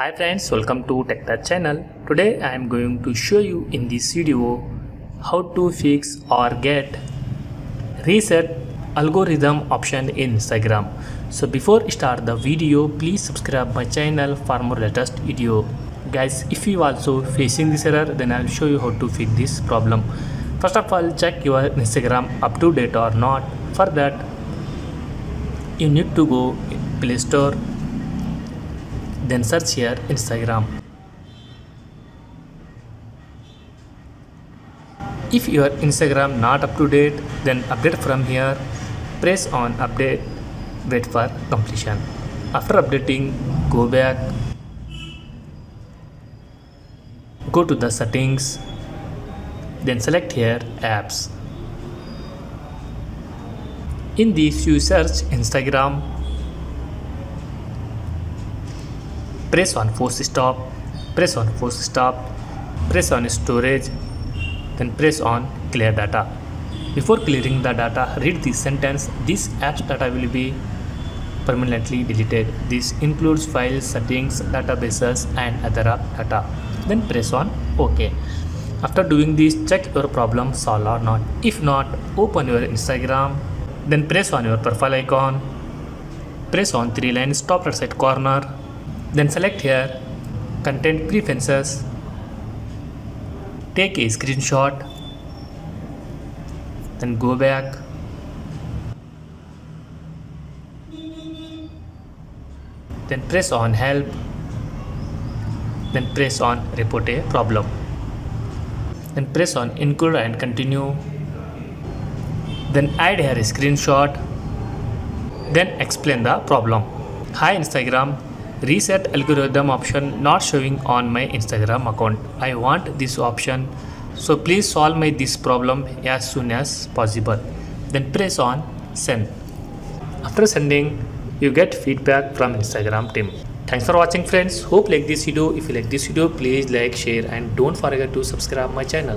Hi friends, welcome to TechTouch channel. Today I am going to show you in this video how to fix or get reset algorithm option in Instagram. So before start the video, please subscribe my channel for more latest video. Guys, if you also facing this error, then I will show you how to fix this problem. First of all, check your Instagram up to date or not. For that, you need to go Play Store, then search here Instagram. If your Instagram not up to date, then update from here. Press on update, wait for completion. After updating, go back, go to the settings, then select here apps. In this you search Instagram, press on force stop, press on force stop, press on storage, then press on clear data. Before clearing the data, read this sentence: this app's data will be permanently deleted. This includes files, settings, databases and other app data. Then press on OK. After doing this, check your problem solved or not. If not, open your Instagram, then press on your profile icon, press on 3 lines top right side corner, then select here content preferences, take a screenshot, then go back, then press on help, then press on report a problem, then press on include and continue, then add here a screenshot, then explain the problem. Hi Instagram, reset algorithm option not showing on my Instagram account. I want this option, so please solve my this problem as soon as possible. Then press on send. After sending, you get feedback from Instagram team. Thanks for watching friends. Hope like this video. If you like this video, please like, share and don't forget to subscribe my channel.